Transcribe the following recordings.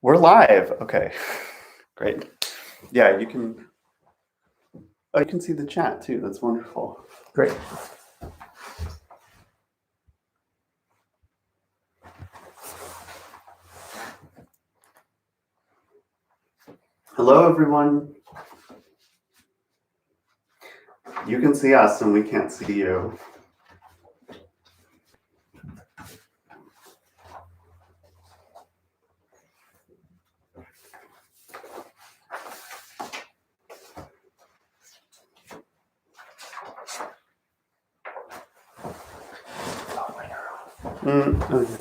We're live. Okay, great. Yeah, you can. Oh, you can see the chat too. That's wonderful. Great. Hello, everyone. You can see us and we can't see you. Okay.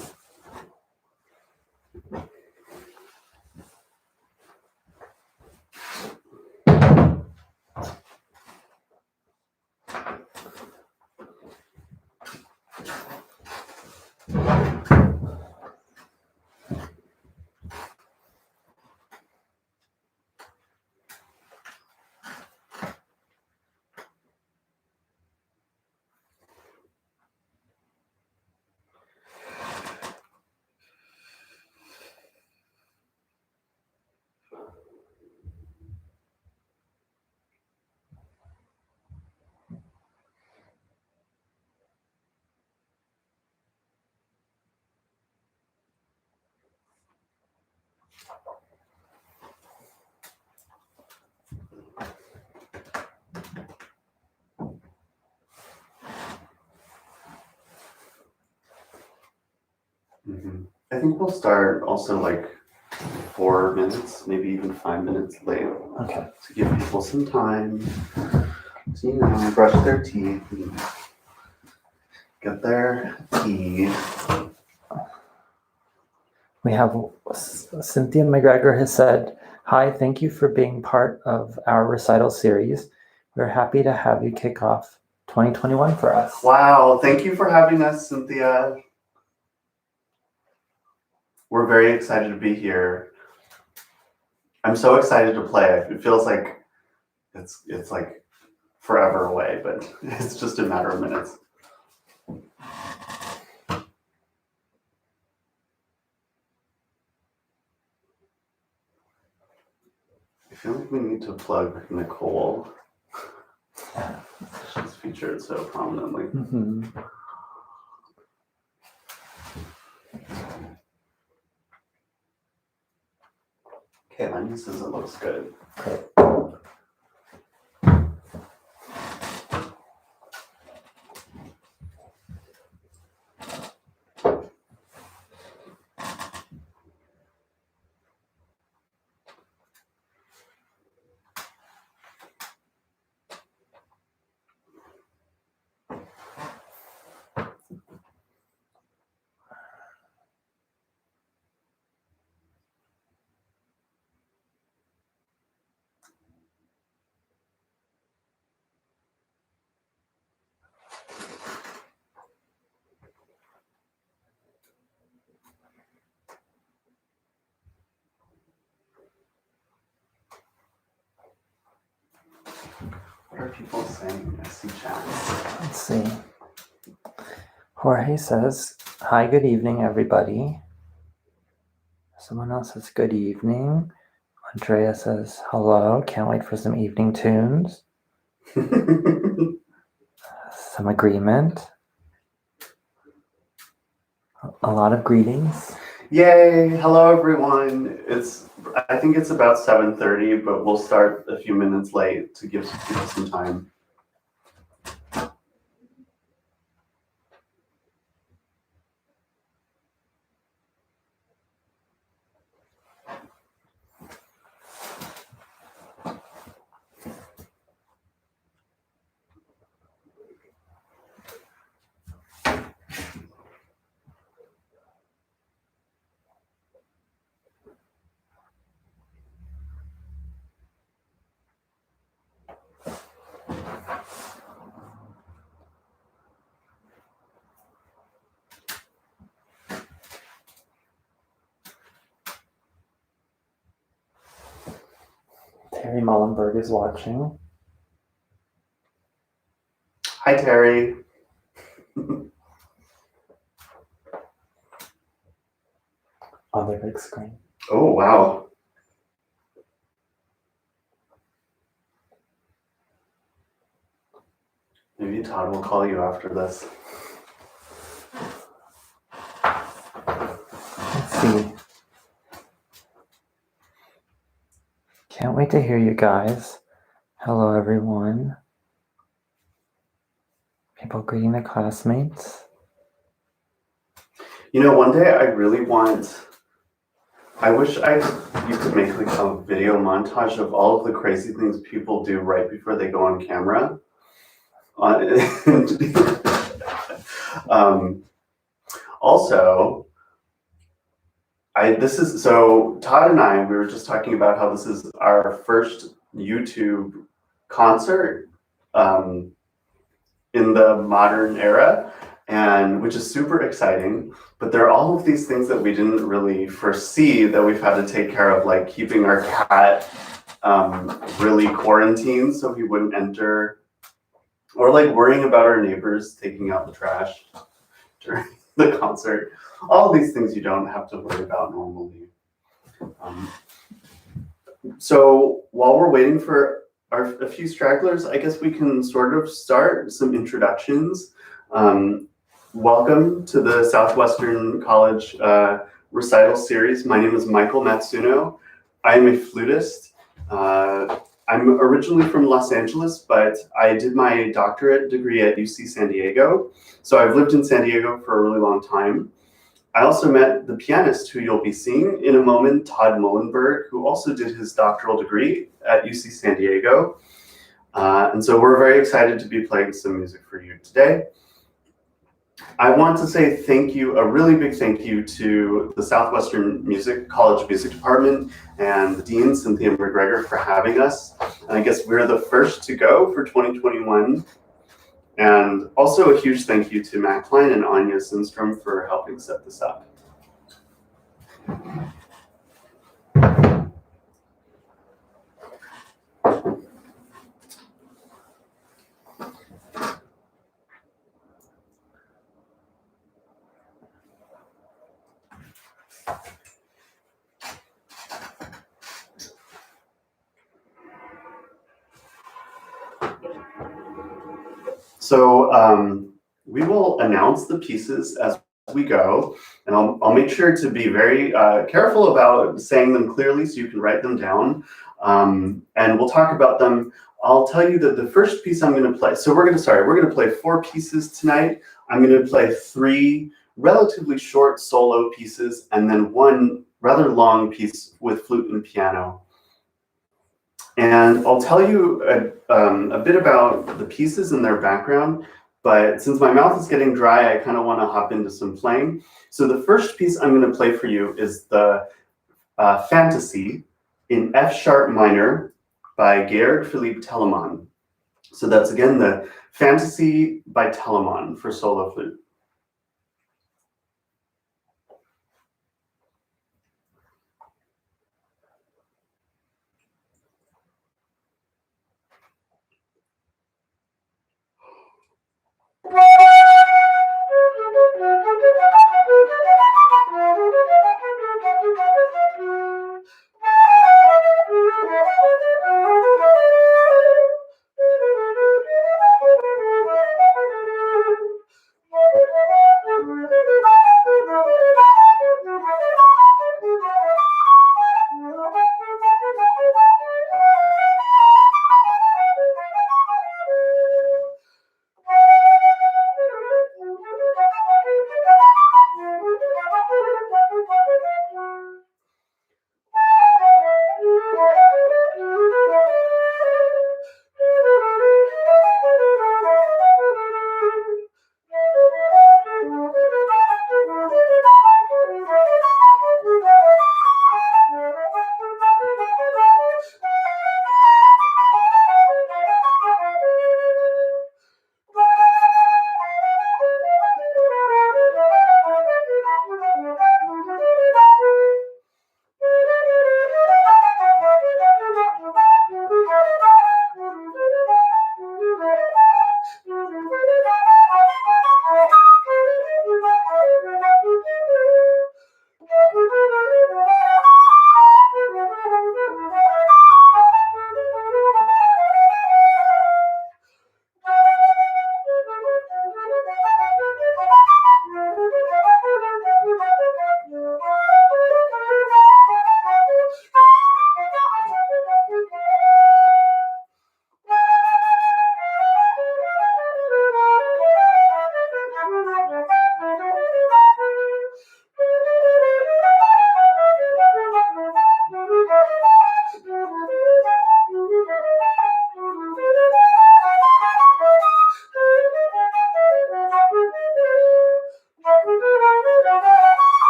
I think we'll start also like 4 minutes, maybe even 5 minutes late. Okay. To give people some time to, brush their teeth and get their tea. We have Cynthia Mcgregor has said, "Hi, thank you for being part of our recital series. We're happy to have you kick off 2021 for us." Wow, thank you for having us, Cynthia. We're very excited to be here. I'm so excited to play. It feels like it's like forever away, but it's just a matter of minutes. I feel like we need to plug Nicole. She's featured so prominently. Mm-hmm. Caitlin says it looks good. Great. What are people saying? I see chats. Let's see. Jorge says, "Hi, good evening, everybody." Someone else says, "Good evening." Andrea says, "Hello, can't wait for some evening tunes." Some agreement. A lot of greetings. Yay! Hello, everyone. I think it's about 7:30, but we'll start a few minutes late to give people some time. Terry Moellenberg is watching. Hi, Terry. On their big screen. Oh, wow. Maybe Todd will call you after this. Let's see. Can't wait to hear you guys. Hello, everyone. People greeting their classmates. You know, one day I really I wish you could make like a video montage of all of the crazy things people do right before they go on camera. Also, Todd and I, we were just talking about how this is our first YouTube concert in the modern era, and which is super exciting. But there are all of these things that we didn't really foresee that we've had to take care of, like keeping our cat really quarantined so he wouldn't enter, or like worrying about our neighbors taking out the trash during the concert. All these things you don't have to worry about normally. So while we're waiting for a few stragglers, I guess we can sort of start some introductions. Welcome to the Southwestern College recital series. My name is Michael Matsuno. I am a flutist. I'm originally from Los Angeles, but I did my doctorate degree at UC San Diego. So I've lived in San Diego for a really long time. I also met the pianist who you'll be seeing in a moment, Todd Moellenberg, who also did his doctoral degree at UC San Diego. And so we're very excited to be playing some music for you today. I want to say thank you, a really big thank you to the Southwestern College Music Department and the Dean, Cynthia Mcgregor, for having us. And I guess we're the first to go for 2021. And also a huge thank you to Matt Klein and Anya Sundstrom for helping set this up. So we will announce the pieces as we go, and I'll make sure to be very careful about saying them clearly so you can write them down, and we'll talk about them. I'll tell you that the first piece I'm going to play, so we're going to play 4 pieces tonight. I'm going to play 3 relatively short solo pieces, and then 1 rather long piece with flute and piano. And I'll tell you a bit about the pieces and their background, but since my mouth is getting dry, I kind of want to hop into some playing. So the first piece I'm going to play for you is the Fantasy in F sharp minor by Georg Philipp Telemann. So that's again the Fantasy by Telemann for solo flute.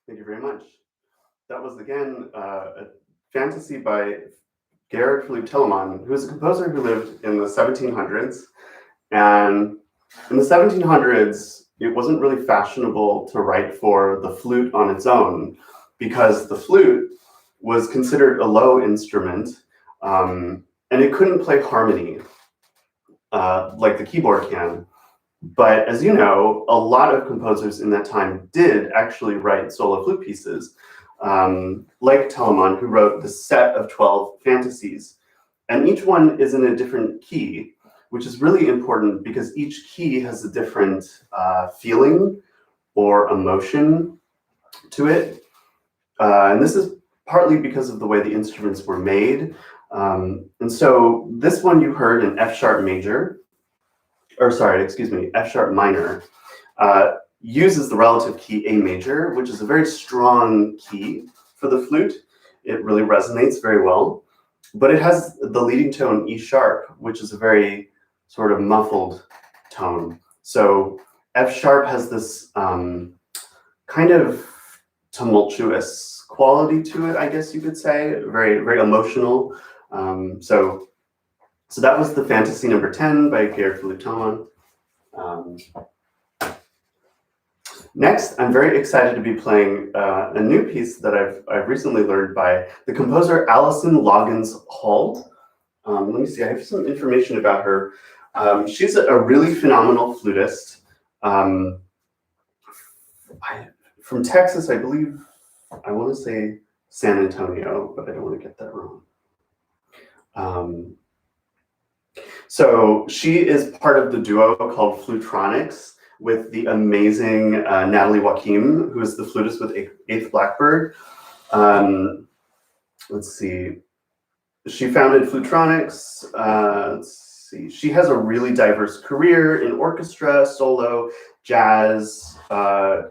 Thank you very much. That was, again, a fantasy by Gerhard Philipp Telemann, who was a composer who lived in the 1700s. And in the 1700s, it wasn't really fashionable to write for the flute on its own, because the flute was considered a low instrument, and it couldn't play harmony like the keyboard can. But as you know, a lot of composers in that time did actually write solo flute pieces, like Telemann, who wrote the set of 12 fantasies. And each one is in a different key, which is really important because each key has a different feeling or emotion to it. And this is partly because of the way the instruments were made. And so this one you heard in F sharp major, or sorry, excuse me, F sharp minor, uses the relative key A major, which is a very strong key for the flute. It really resonates very well, but it has the leading tone E sharp, which is a very sort of muffled tone. So F sharp has this kind of tumultuous quality to it, I guess you could say, very, very emotional. So that was the fantasy number 10 by Gerhard Philipp Telemann. Next, I'm very excited to be playing a new piece that I've recently learned by the composer Alison Loggins Hall. Let me see, I have some information about her. She's a really phenomenal flutist. From Texas, I believe, I want to say San Antonio, but I don't want to get that wrong. So she is part of the duo called Flutronics with the amazing Natalie Joachim, who is the flutist with Eighth Blackbird. Let's see. She founded Flutronics. Let's see. She has a really diverse career in orchestra, solo, jazz,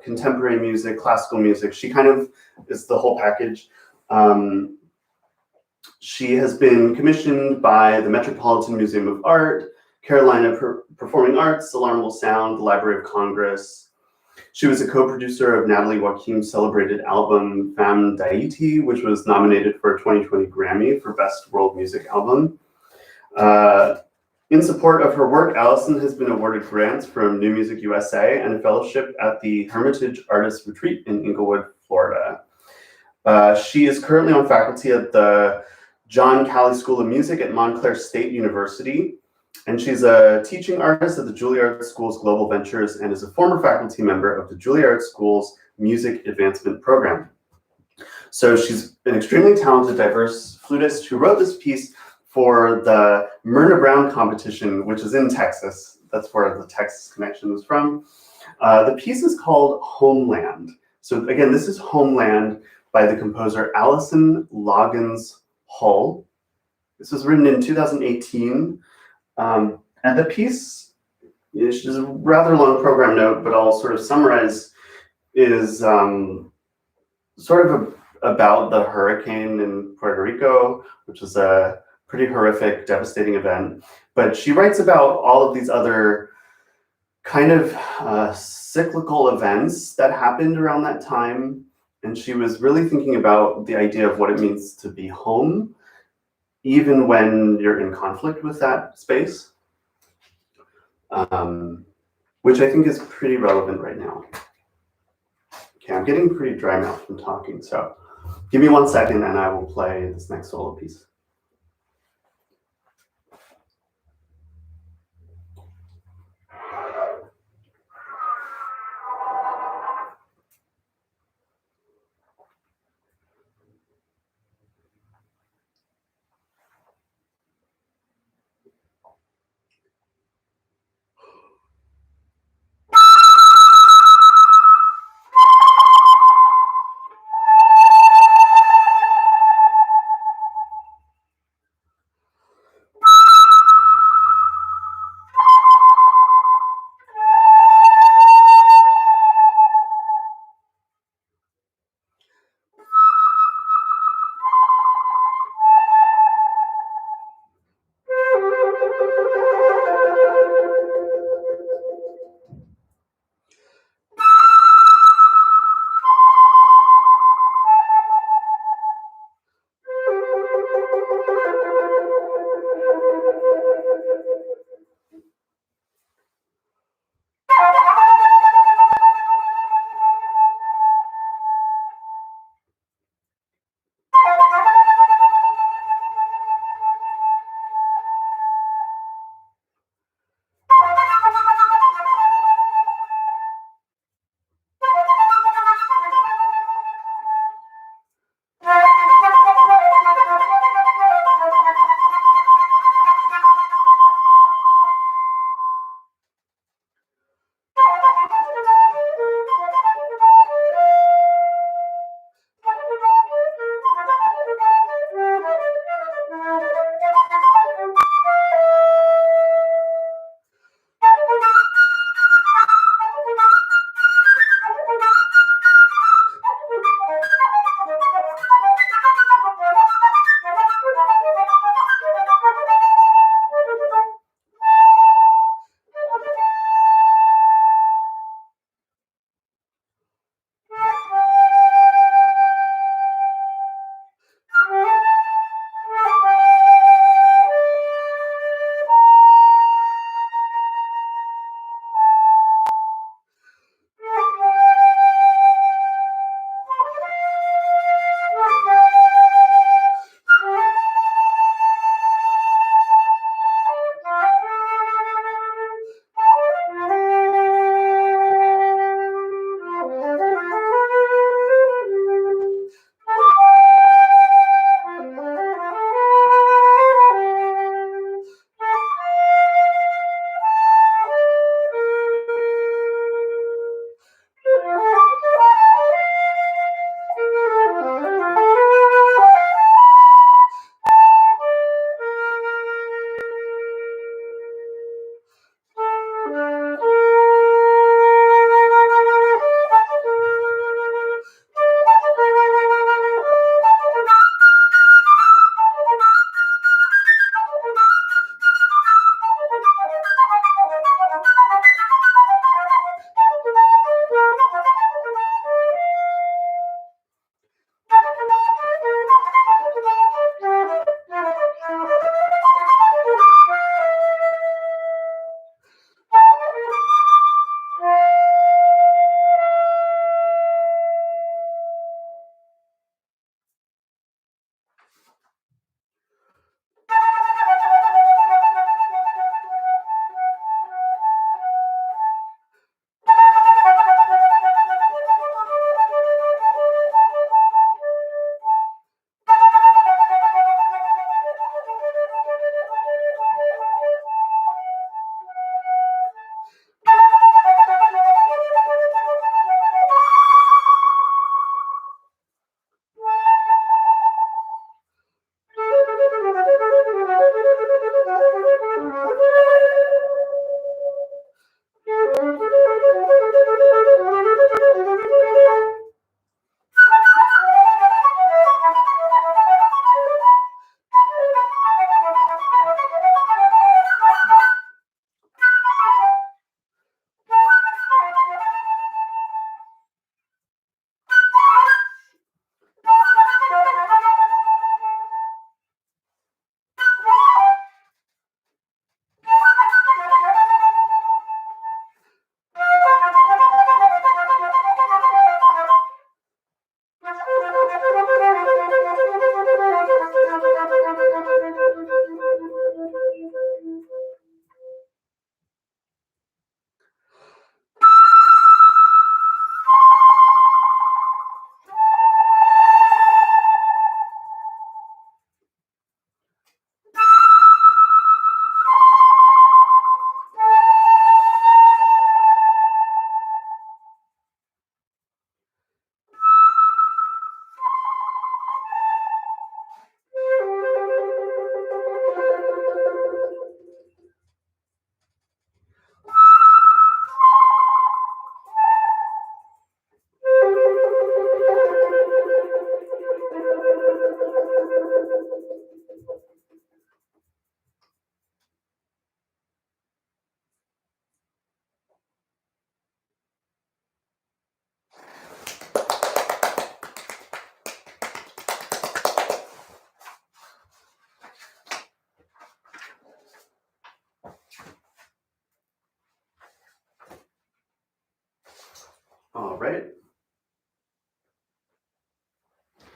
contemporary music, classical music. She kind of is the whole package. She has been commissioned by the Metropolitan Museum of Art, Carolina Performing Arts, Alarmable Sound, the Library of Congress. She was a co-producer of Natalie Joachim's celebrated album Femme d'Haïti, which was nominated for a 2020 Grammy for Best World Music Album. In support of her work, Alison has been awarded grants from New Music USA and a fellowship at the Hermitage Artists Retreat in Inglewood, Florida. She is currently on faculty at the John Calley School of Music at Montclair State University, and she's a teaching artist at the Juilliard School's Global Ventures and is a former faculty member of the Juilliard School's Music Advancement Program. So she's an extremely talented, diverse flutist who wrote this piece for the Myrna Brown competition, which is in Texas. That's where the Texas connection is from. The piece is called Homeland. So again, this is Homeland by the composer Allison Loggins Hull. This was written in 2018. And the piece is just a rather long program note, but I'll sort of summarize, is sort of about the hurricane in Puerto Rico, which was a pretty horrific, devastating event. But she writes about all of these other kind of cyclical events that happened around that time. And she was really thinking about the idea of what it means to be home, even when you're in conflict with that space, which I think is pretty relevant right now. Okay, I'm getting pretty dry mouth from talking, so give me 1 second and I will play this next solo piece.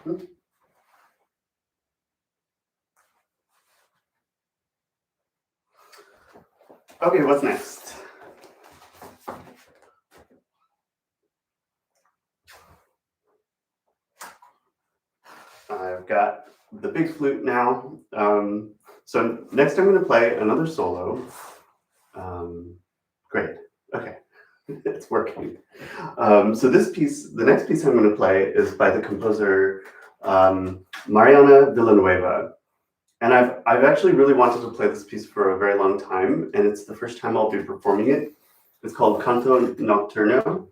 Okay, what's next? I've got the big flute now. So next I'm going to play another solo. Great. Okay. It's working. So this piece, the next piece I'm going to play is by the composer Mariana Villanueva. And I've actually really wanted to play this piece for a very long time, and it's the first time I'll be performing it. It's called Kanto Nocturno.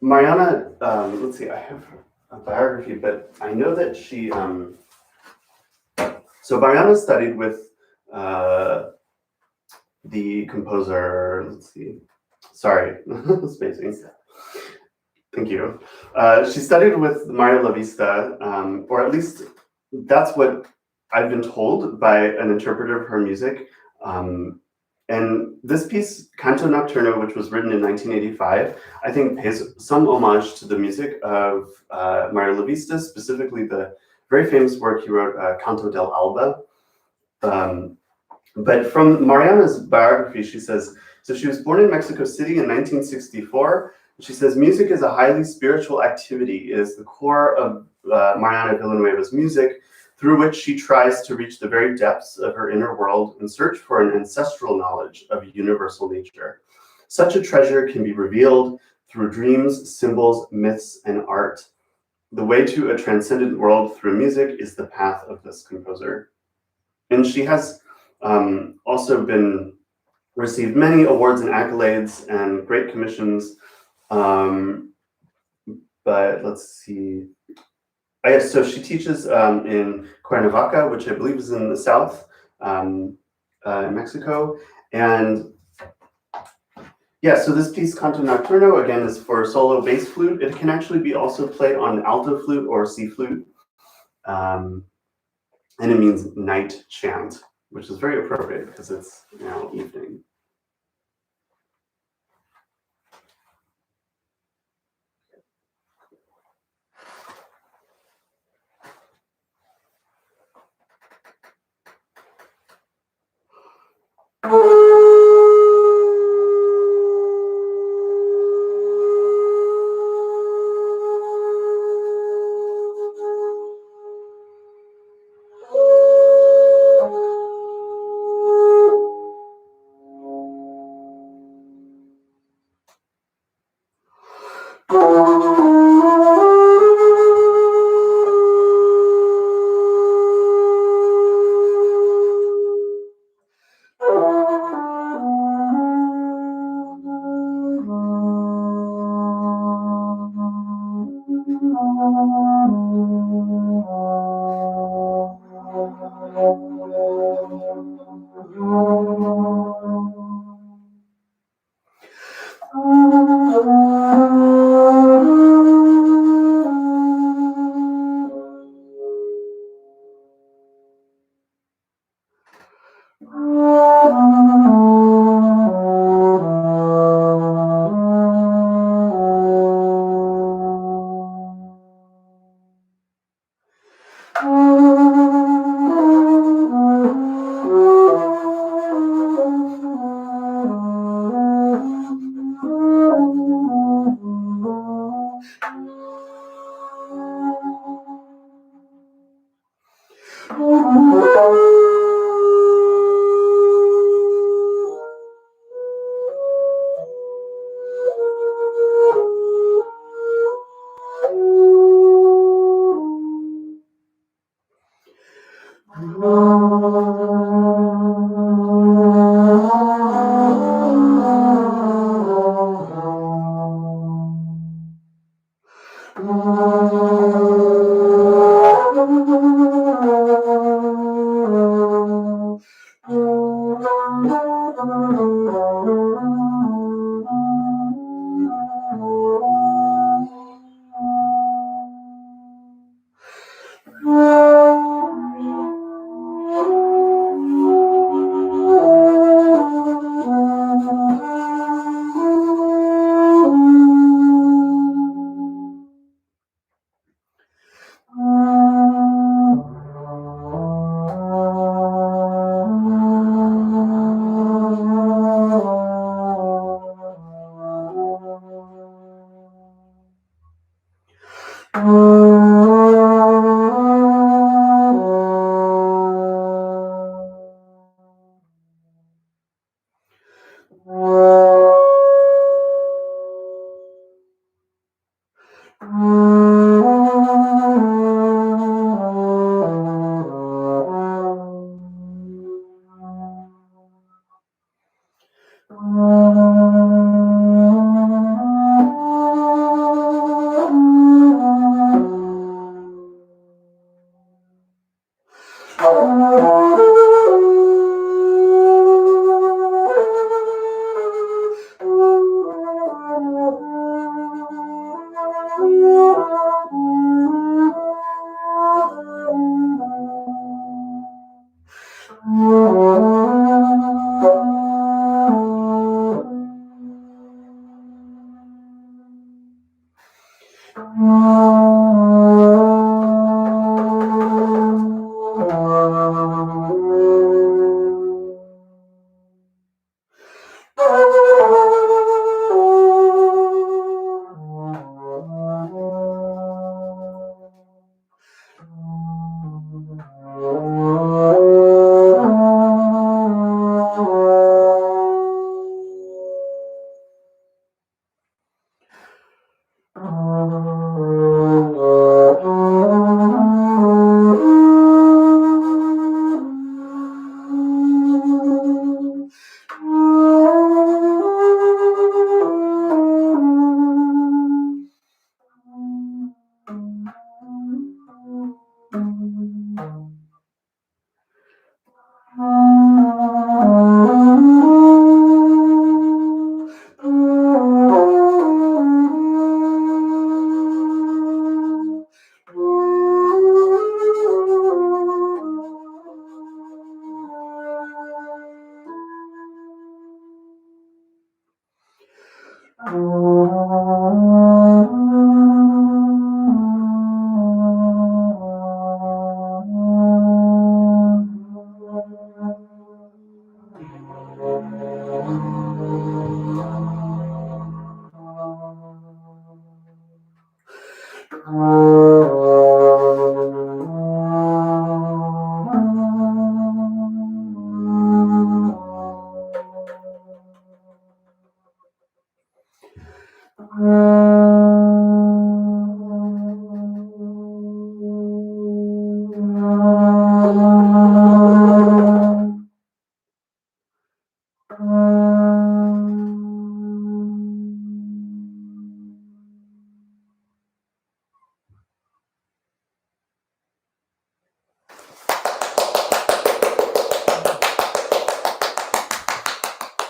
Mariana, let's see, I have a biography, but I know that she, so Mariana studied with the composer, let's see, sorry, spacing. Thank you. She studied with Mario Lavista, or at least that's what I've been told by an interpreter of her music. And this piece, Kanto Nocturno, which was written in 1985, I think pays some homage to the music of Mario Lavista, specifically the very famous work he wrote, Canto del Alba. But from Mariana's biography, she says, so she was born in Mexico City in 1964. She says, music is a highly spiritual activity. It is the core of Mariana Villanueva's music, through which she tries to reach the very depths of her inner world and search for an ancestral knowledge of universal nature. Such a treasure can be revealed through dreams, symbols, myths, and art. The way to a transcendent world through music is the path of this composer. And she has also been received many awards and accolades and great commissions. But let's see. I guess so. She teaches in Cuernavaca, which I believe is in the south, in Mexico. And yeah, so this piece, Canto Nocturno, again, is for solo bass flute. It can actually be also played on alto flute or C flute. And it means night chant, which is very appropriate because it's now evening.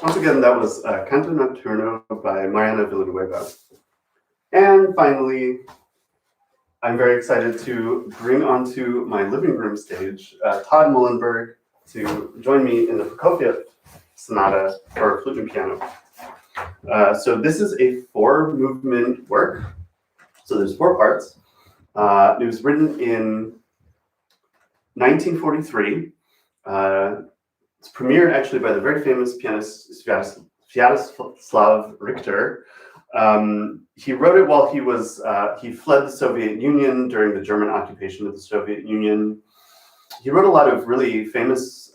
Once again, that was Kanto Nocturno by Mariana Villanueva. And finally, I'm very excited to bring onto my living room stage Todd Moellenberg to join me in the Prokofiev Sonata for flute and piano. So this is a 4-movement work. So there's 4 parts. It was written in 1943. It's premiered actually by the very famous pianist Sviatoslav Richter. He wrote it while he fled the Soviet Union during the German occupation of the Soviet Union. He wrote a lot of really famous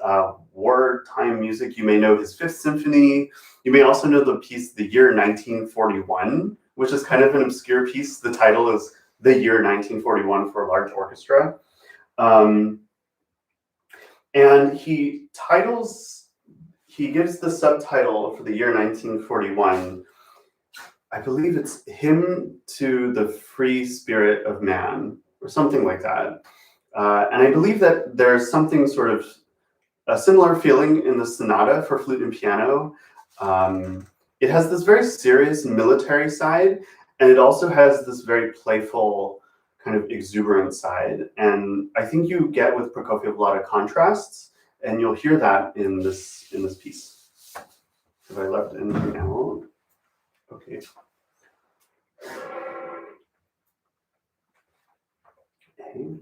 wartime music. You may know his 5th Symphony. You may also know the piece The Year 1941, which is kind of an obscure piece. The title is The Year 1941 for a large orchestra. And he gives the subtitle for The Year 1941, I believe it's Hymn to the Free Spirit of Man, or something like that. And I believe that there's something sort of a similar feeling in the sonata for flute and piano. It has this very serious military side, and it also has this very playful kind of exuberant side. And I think you get with Prokofiev a lot of contrasts, and you'll hear that in this piece. Have I left anything out? Okay. Okay.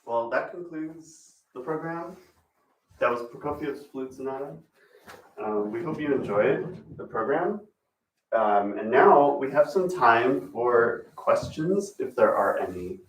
Well, that concludes the program. That was Prokofiev's Flute Sonata. We hope you enjoyed the program. And now we have some time for questions, if there are any.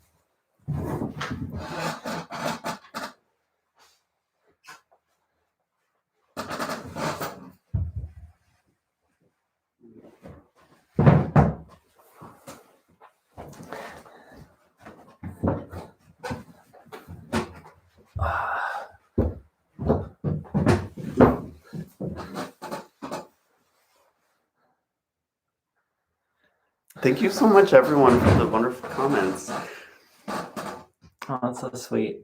Thank you so much, everyone, for the wonderful comments. Oh, that's so sweet.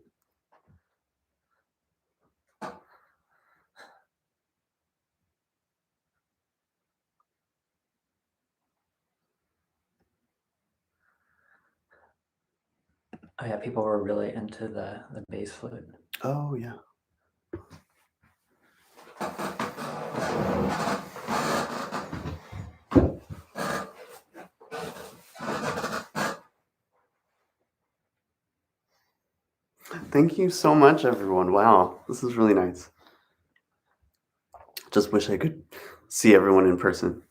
Oh yeah, people were really into the bass flute. Oh, yeah. Thank you so much, everyone. Wow, this is really nice. Just wish I could see everyone in person.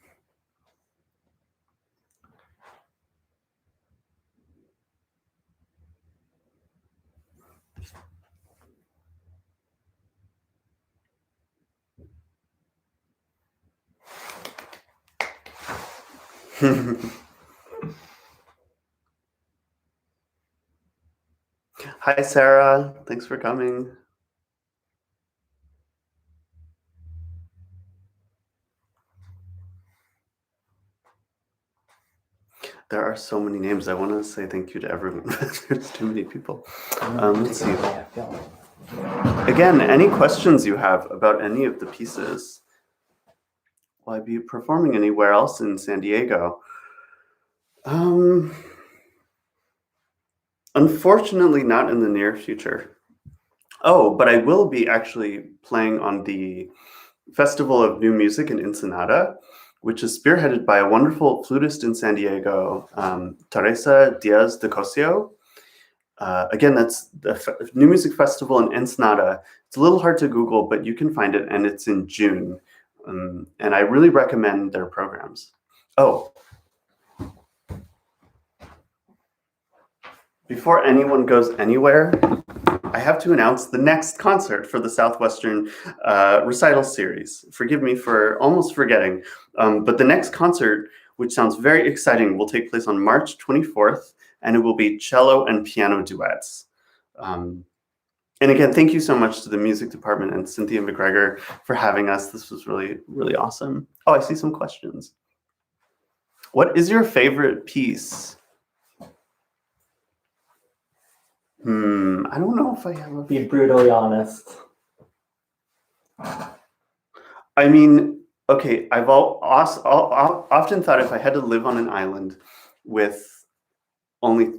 Hi, Sarah. Thanks for coming. There are so many names. I want to say thank you to everyone, but there's too many people. Let's see. Again, any questions you have about any of the pieces? Will I be performing anywhere else in San Diego? Unfortunately, not in the near future. Oh, but I will be actually playing on the Festival of New Music in Ensenada, which is spearheaded by a wonderful flutist in San Diego, Teresa Diaz de Cosio. Again, that's the New Music Festival in Ensenada. It's a little hard to Google, but you can find it, and it's in June. And I really recommend their programs. Oh. Before anyone goes anywhere, I have to announce the next concert for the Southwestern recital series. Forgive me for almost forgetting, but the next concert, which sounds very exciting, will take place on March 24th, and it will be cello and piano duets. And again, thank you so much to the music department and Cynthia Mcgregor for having us. This was really, really awesome. Oh, I see some questions. What is your favorite piece? I don't know if I have a... Be brutally honest. I mean, okay, I've often thought if I had to live on an island with only...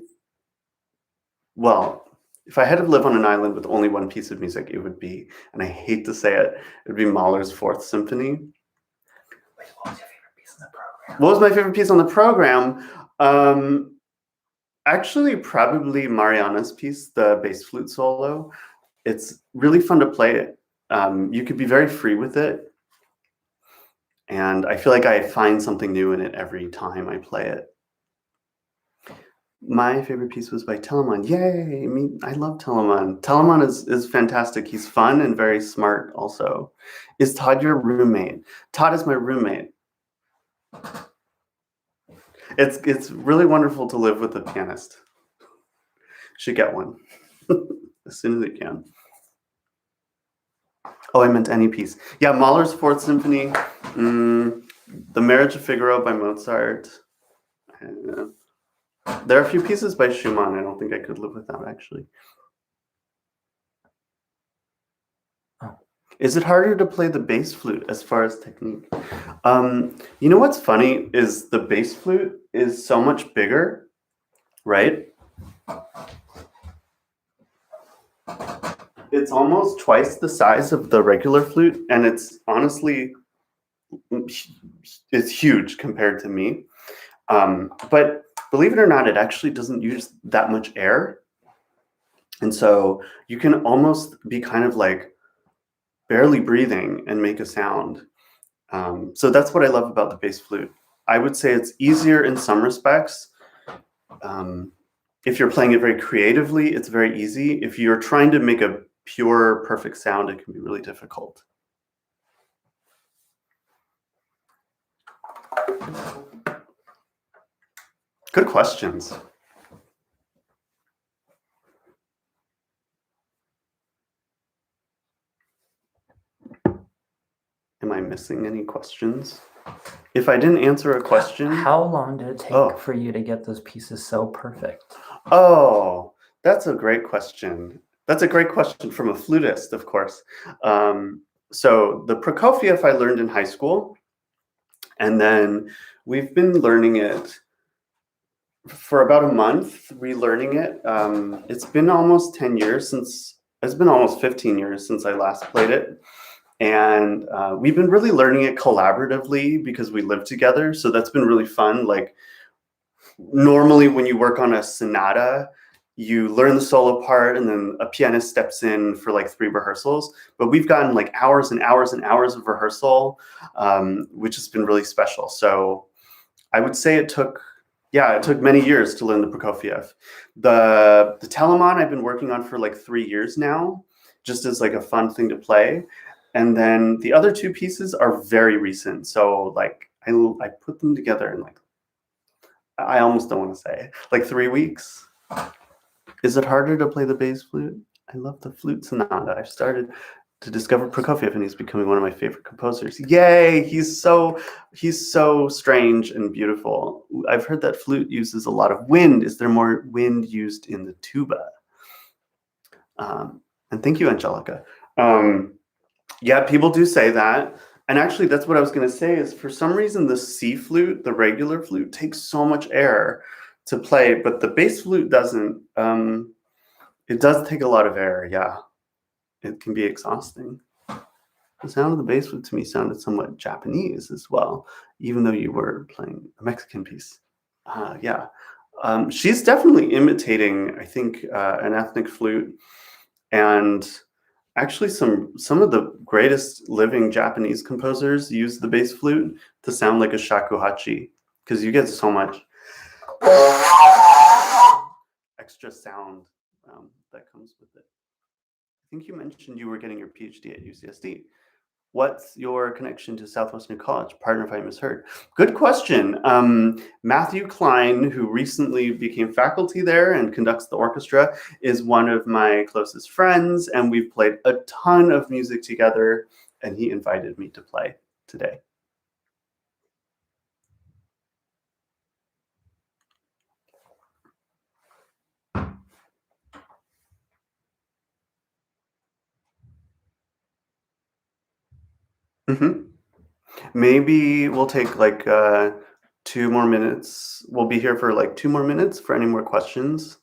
Well, if I had to live on an island with only one piece of music, it would be, and I hate to say it, it would be Mahler's Fourth Symphony. Wait, what was your favorite piece on the program? What was my favorite piece on the program? Actually, probably Mariana's piece, the bass flute solo. It's really fun to play it. You could be very free with it. And I feel like I find something new in it every time I play it. My favorite piece was by Telemann. Yay! I mean, I love Telemann. Telemann is fantastic. He's fun and very smart also. Is Todd your roommate? Todd is my roommate. It's really wonderful to live with a pianist. Should get one as soon as you can. Oh, I meant any piece. Yeah, Mahler's Fourth Symphony, The Marriage of Figaro by Mozart. There are a few pieces by Schumann I don't think I could live without, actually. Oh. Is it harder to play the bass flute as far as technique? You know what's funny is the bass flute is so much bigger, right? It's almost twice the size of the regular flute, and it's honestly, it's huge compared to me. But believe it or not, it actually doesn't use that much air. And so you can almost be kind of like barely breathing and make a sound. So that's what I love about the bass flute. I would say it's easier in some respects. If you're playing it very creatively, it's very easy. If you're trying to make a pure, perfect sound, it can be really difficult. Good questions. Am I missing any questions? If I didn't answer a question... How long did it take for you to get those pieces so perfect? Oh, that's a great question. That's a great question from a flutist, of course. So the Prokofiev I learned in high school, and then we've been learning it for about a month, relearning it. It's been almost 10 years since, it's been almost 15 years since I last played it. And we've been really learning it collaboratively because we live together. So that's been really fun. Like normally when you work on a sonata, you learn the solo part and then a pianist steps in for like 3 rehearsals. But we've gotten like hours and hours and hours of rehearsal, which has been really special. So I would say it took many years to learn the Prokofiev. The Telemann I've been working on for like 3 years now, just as like a fun thing to play. And then the other 2 pieces are very recent. So like I put them together in like, I almost don't want to say, like 3 weeks. Is it harder to play the bass flute? I love the flute sonata. I've started to discover Prokofiev and he's becoming one of my favorite composers. Yay! He's so strange and beautiful. I've heard that flute uses a lot of wind. Is there more wind used in the tuba? And thank you, Angelica. Yeah, people do say that. And actually, that's what I was going to say is for some reason, the C flute, the regular flute, takes so much air to play, but the bass flute doesn't. It does take a lot of air, yeah. It can be exhausting. The sound of the bass flute to me sounded somewhat Japanese as well, even though you were playing a Mexican piece. Yeah. She's definitely imitating, I think, an ethnic flute. And actually, some of the greatest living Japanese composers use the bass flute to sound like a shakuhachi, because you get so much extra sound that comes with it. I think you mentioned you were getting your PhD at UCSD. What's your connection to Southwestern College? Pardon if I misheard. Good question. Matthew Klein, who recently became faculty there and conducts the orchestra, is one of my closest friends, and we've played a ton of music together, and he invited me to play today. Maybe we'll take like 2 more minutes. We'll be here for like 2 more minutes for any more questions.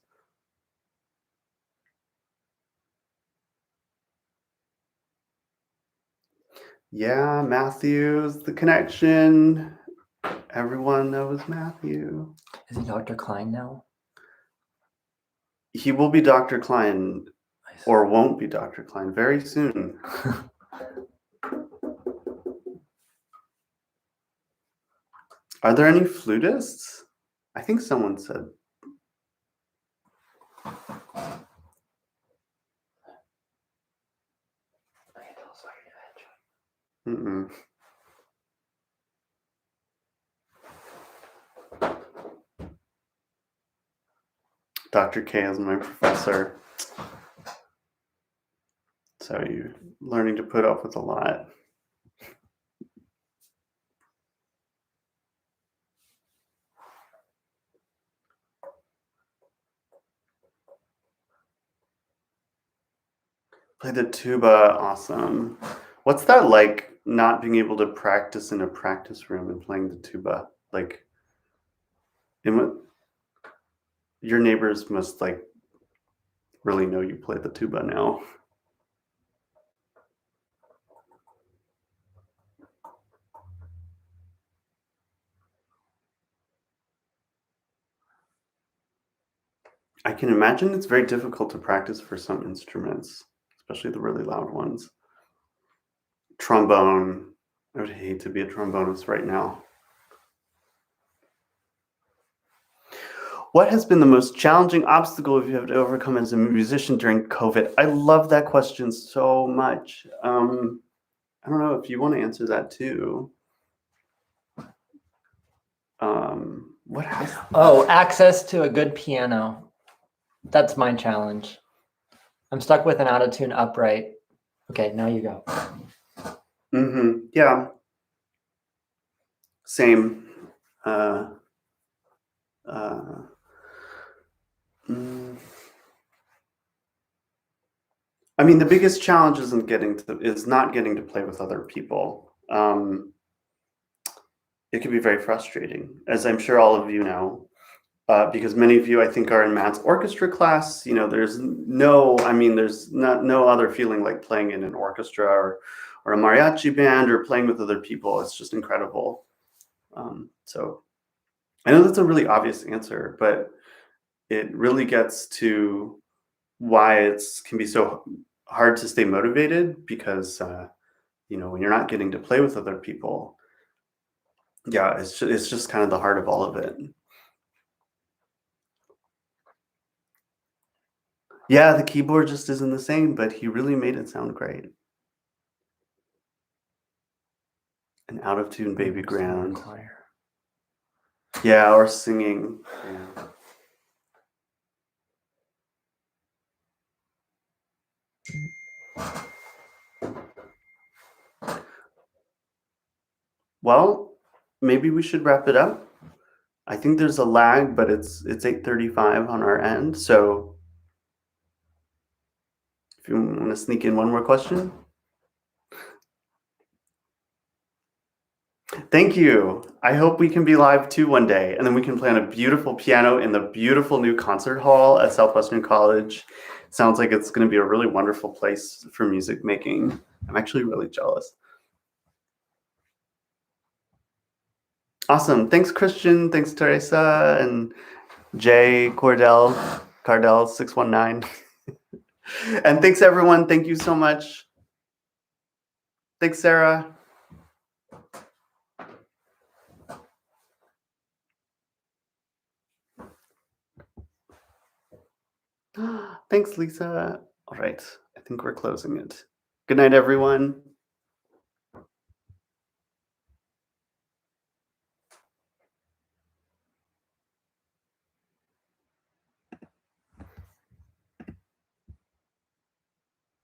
Yeah, Matthew's the connection. Everyone knows Matthew. Is he Dr. Klein now? He will be Dr. Klein, or won't be Dr. Klein very soon. Are there any flutists? I think someone said. Mm-mm. Dr. K is my professor. So you're learning to put up with a lot. Play the tuba, awesome. What's that like, not being able to practice in a practice room and playing the tuba? Like, your neighbors must like really know you play the tuba now. I can imagine it's very difficult to practice for some instruments, especially the really loud ones. Trombone. I would hate to be a trombonist right now. What has been the most challenging obstacle you have to overcome as a musician during COVID? I love that question so much. I don't know if you want to answer that too. What has? Oh, access to a good piano. That's my challenge. I'm stuck with an out of tune upright. Okay, now you go. Yeah. Same. I mean, the biggest challenge is not getting to play with other people. It can be very frustrating, as I'm sure all of you know, because many of you, I think, are in Matt's orchestra class. You know, there's no other feeling like playing in an orchestra or a mariachi band or playing with other people. It's just incredible. So I know that's a really obvious answer, but it really gets to why it can be so hard to stay motivated, because when you're not getting to play with other people, yeah, it's just kind of the heart of all of it. Yeah, the keyboard just isn't the same, but he really made it sound great. An out of tune baby grand. Yeah, or singing. Yeah. Well, maybe we should wrap it up. I think there's a lag, but it's 8:35 on our end. So if you want to sneak in one more question. Thank you. I hope we can be live too one day, and then we can play on a beautiful piano in the beautiful new concert hall at Southwestern College. Sounds like it's going to be a really wonderful place for music making. I'm actually really jealous. Awesome. Thanks, Christian. Thanks, Teresa and Jay Cardell 619. And thanks, everyone. Thank you so much. Thanks, Sarah. Thanks, Lisa. All right. I think we're closing it. Good night, everyone.